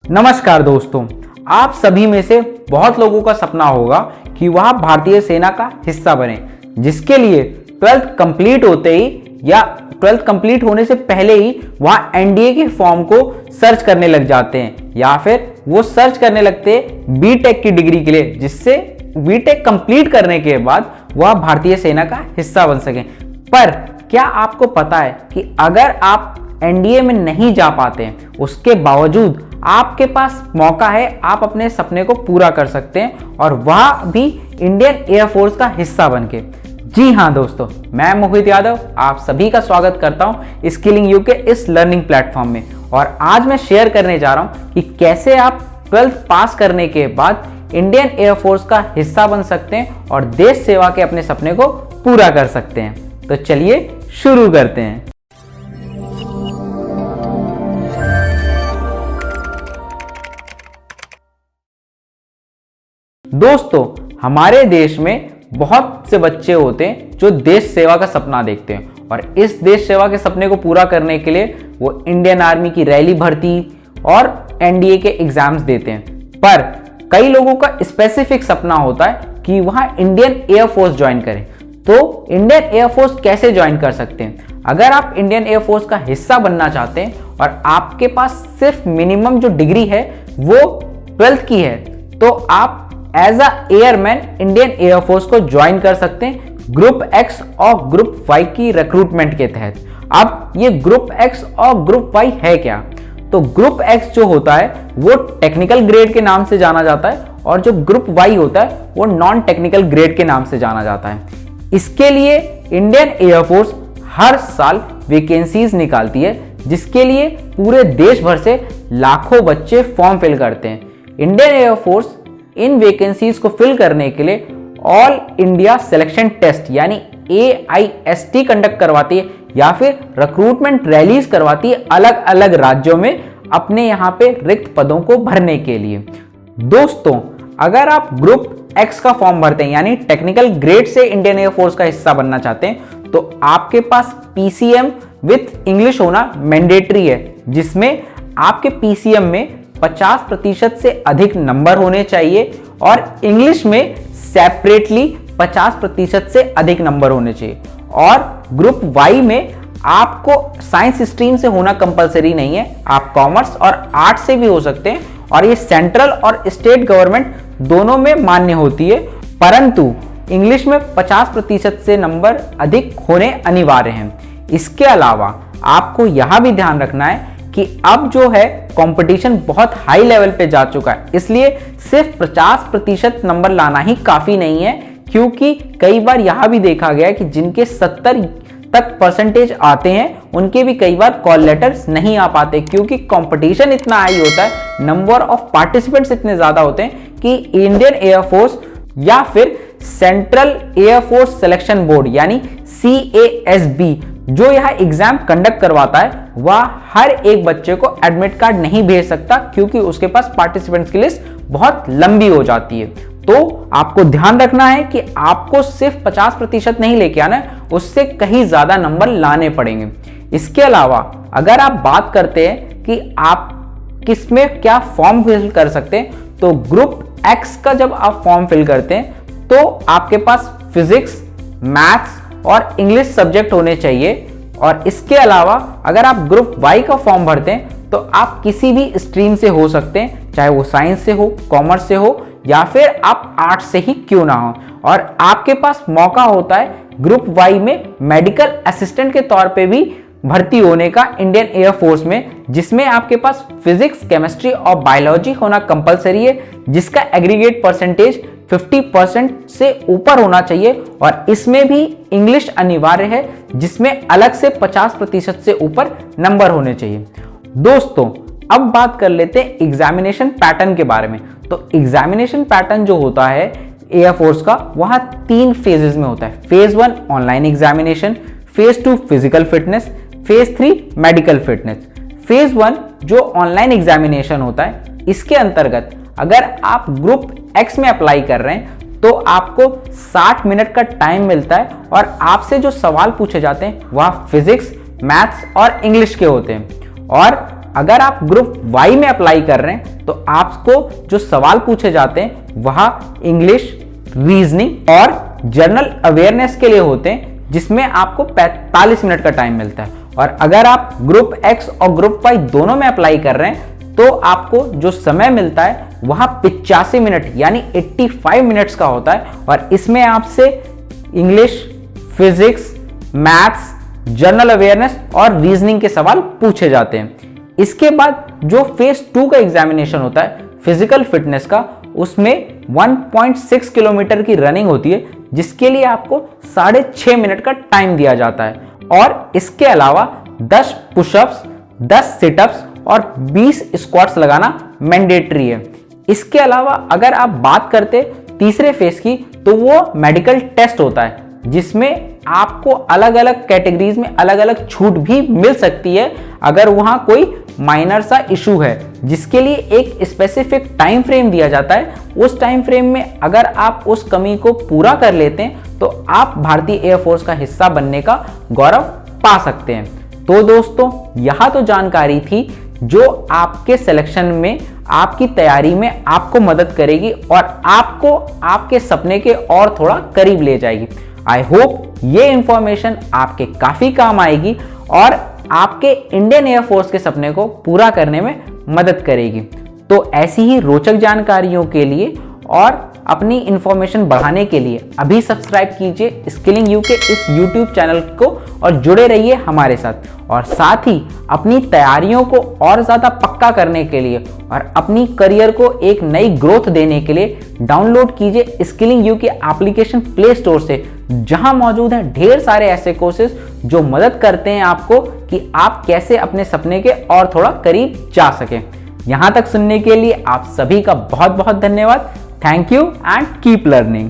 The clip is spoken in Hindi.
नमस्कार दोस्तों, आप सभी में से बहुत लोगों का सपना होगा कि वह भारतीय सेना का हिस्सा बने, जिसके लिए 12th कंप्लीट होते ही या 12th कंप्लीट होने से पहले ही वह एनडीए के फॉर्म को सर्च करने लग जाते हैं या फिर वो सर्च करने लगते हैं बीटेक की डिग्री के लिए, जिससे बीटेक कंप्लीट करने के बाद वह भारतीय सेना का हिस्सा बन सकें। पर क्या आपको पता है कि अगर आप एनडीए में नहीं जा पाते हैं, उसके बावजूद आपके पास मौका है, आप अपने सपने को पूरा कर सकते हैं और वह भी इंडियन एयरफोर्स का हिस्सा बनके। जी हाँ दोस्तों, मैं मोहित यादव आप सभी का स्वागत करता हूं स्किलिंग यू के इस लर्निंग प्लेटफॉर्म में। और आज मैं शेयर करने जा रहा हूं कि कैसे आप 12th पास करने के बाद इंडियन एयरफोर्स का हिस्सा बन सकते हैं और देश सेवा के अपने सपने को पूरा कर सकते हैं। तो चलिए शुरू करते हैं। दोस्तों, हमारे देश में बहुत से बच्चे होते हैं जो देश सेवा का सपना देखते हैं और इस देश सेवा के सपने को पूरा करने के लिए वो इंडियन आर्मी की रैली भर्ती और एनडीए के एग्जाम्स देते हैं। पर कई लोगों का स्पेसिफिक सपना होता है कि वह इंडियन एयरफोर्स ज्वाइन करें। तो इंडियन एयरफोर्स कैसे ज्वाइन कर सकते हैं? अगर आप इंडियन एयरफोर्स का हिस्सा बनना चाहते हैं और आपके पास सिर्फ मिनिमम जो डिग्री है वो 12th की है, तो आप as a airman Indian air force को ज्वाइन कर सकते हैं ग्रुप एक्स और ग्रुप वाई की रिक्रूटमेंट के तहत। अब ये ग्रुप एक्स और ग्रुप वाई है क्या? तो ग्रुप एक्स जो होता है वो टेक्निकल ग्रेड के नाम से जाना जाता है और जो ग्रुप वाई होता है वो नॉन टेक्निकल ग्रेड के नाम से जाना जाता है। इसके लिए इंडियन एयरफोर्स हर साल वैकेंसीज निकालती है, जिसके लिए पूरे देश भर से लाखों बच्चे फॉर्म फिल करते हैं। इंडियन एयरफोर्स इन वैकेंसीज को फिल करने के लिए ऑल इंडिया सिलेक्शन टेस्ट यानी AIST कंडक्ट करवाती है या फिर रिक्रूटमेंट रैलीज करवाती है अलग अलग राज्यों में अपने यहाँ पे रिक्त पदों को भरने के लिए। दोस्तों, अगर आप ग्रुप एक्स का फॉर्म भरते हैं यानी टेक्निकल ग्रेड से इंडियन एयरफोर्स का हिस्सा बनना चाहते हैं, तो आपके पास PCM विथ इंग्लिश होना मैंडेटरी है, जिसमें आपके PCM में 50% से अधिक नंबर होने चाहिए और इंग्लिश में सेपरेटली 50% से अधिक नंबर होने चाहिए। और ग्रुप वाई में आपको साइंस स्ट्रीम से होना कंपलसरी नहीं है, आप कॉमर्स और आर्ट्स से भी हो सकते हैं और ये सेंट्रल और स्टेट गवर्नमेंट दोनों में मान्य होती है, परंतु इंग्लिश में 50% से नंबर अधिक होने अनिवार्य हैं। इसके अलावा आपको यह भी ध्यान रखना है कि अब जो है कंपटीशन बहुत हाई लेवल पे जा चुका है, इसलिए सिर्फ 50% नंबर लाना ही काफी नहीं है, क्योंकि कई बार यह भी देखा गया है कि जिनके 70 तक परसेंटेज आते हैं उनके भी कई बार कॉल लेटर्स नहीं आ पाते, क्योंकि कंपटीशन इतना हाई होता है, नंबर ऑफ पार्टिसिपेंट्स इतने ज्यादा होते हैं कि इंडियन एयरफोर्स या फिर सेंट्रल एयरफोर्स सिलेक्शन बोर्ड यानी CASB जो यह एग्जाम कंडक्ट करवाता है, वह हर एक बच्चे को एडमिट कार्ड नहीं भेज सकता, क्योंकि उसके पास पार्टिसिपेंट्स की लिस्ट बहुत लंबी हो जाती है। तो आपको ध्यान रखना है कि आपको सिर्फ 50% नहीं लेके आना है, उससे कहीं ज्यादा नंबर लाने पड़ेंगे। इसके अलावा अगर आप बात करते हैं कि आप किसमें क्या फॉर्म फिल कर सकते हैं, तो ग्रुप एक्स का जब आप फॉर्म फिल करते हैं तो आपके पास फिजिक्स, मैथ्स और इंग्लिश सब्जेक्ट होने चाहिए। और इसके अलावा अगर आप ग्रुप वाई का फॉर्म भरते हैं तो आप किसी भी स्ट्रीम से हो सकते हैं, चाहे वो साइंस से हो, कॉमर्स से हो या फिर आप आर्ट्स से ही क्यों ना हो। और आपके पास मौका होता है ग्रुप वाई में मेडिकल असिस्टेंट के तौर पे भी भर्ती होने का इंडियन एयरफोर्स में, जिसमें आपके पास फिजिक्स, केमिस्ट्री और बायोलॉजी होना कंपलसरी है, जिसका एग्रीगेट परसेंटेज 50% से ऊपर होना चाहिए और इसमें भी इंग्लिश अनिवार्य है, जिसमें अलग से 50% से ऊपर नंबर होने चाहिए। दोस्तों, अब बात कर लेते हैं एग्जामिनेशन पैटर्न के बारे में। तो एग्जामिनेशन पैटर्न जो होता है एयरफोर्स का, वह 3 फेजेस में होता है। Phase 1 online examination, phase 2 physical fitness, phase 3 medical fitness. Phase 1 जो ऑनलाइन एग्जामिनेशन होता है, इसके अंतर्गत अगर आप ग्रुप एक्स में अप्लाई कर रहे हैं तो आपको 60 मिनट का टाइम मिलता है और आपसे जो सवाल पूछे जाते हैं वह फिजिक्स, मैथ्स और इंग्लिश के होते हैं। और अगर आप ग्रुप वाई में अप्लाई कर रहे हैं तो आपको जो सवाल पूछे जाते हैं वह इंग्लिश, रीजनिंग और जनरल अवेयरनेस के लिए होते हैं, जिसमें आपको 45 मिनट का टाइम मिलता है। और अगर आप ग्रुप एक्स और ग्रुप वाई दोनों में अप्लाई कर रहे हैं तो आपको जो समय मिलता है वह 85 मिनट यानी 85 मिनट्स का होता है। और इसमें आपसे English, physics, maths, general awareness और रीजनिंग के सवाल पूछे जाते हैं। इसके बाद जो फेज 2 का एग्जामिनेशन होता है फिजिकल फिटनेस का, उसमें 1.6 किलोमीटर की रनिंग होती है, जिसके लिए आपको 6.5 मिनट का टाइम दिया जाता है। और इसके अलावा 10 पुशअप्स, 10 सिटअप्स और 20 स्क्वाट्स लगाना मैंडेटरी है। इसके अलावा अगर आप बात करते तीसरे फेज की, तो वो मेडिकल टेस्ट होता है, जिसमें आपको अलग अलग कैटेगरीज में अलग अलग छूट भी मिल सकती है अगर वहां कोई माइनर सा इशू है, जिसके लिए एक स्पेसिफिक टाइम फ्रेम दिया जाता है। उस टाइम फ्रेम में अगर आप उस कमी को पूरा कर लेते हैं तो आप भारतीय एयरफोर्स का हिस्सा बनने का गौरव पा सकते हैं। तो दोस्तों, यह तो जानकारी थी जो आपके सिलेक्शन में, आपकी तैयारी में आपको मदद करेगी और आपको आपके सपने के और थोड़ा करीब ले जाएगी। आई होप ये इंफॉर्मेशन आपके काफी काम आएगी और आपके इंडियन एयरफोर्स के सपने को पूरा करने में मदद करेगी। तो ऐसी ही रोचक जानकारियों के लिए और अपनी इंफॉर्मेशन बढ़ाने के लिए अभी सब्सक्राइब कीजिए स्किलिंग यू के इस YouTube चैनल को और जुड़े रहिए हमारे साथ। और साथ ही अपनी तैयारियों को और ज़्यादा पक्का करने के लिए और अपनी करियर को एक नई ग्रोथ देने के लिए डाउनलोड कीजिए स्किलिंग यू के एप्लीकेशन प्ले स्टोर से, जहां मौजूद है ढेर सारे ऐसे कोर्सेज जो मदद करते हैं आपको कि आप कैसे अपने सपने के और थोड़ा करीब जा सकें। यहां तक सुनने के लिए आप सभी का बहुत बहुत धन्यवाद। Thank you and keep learning.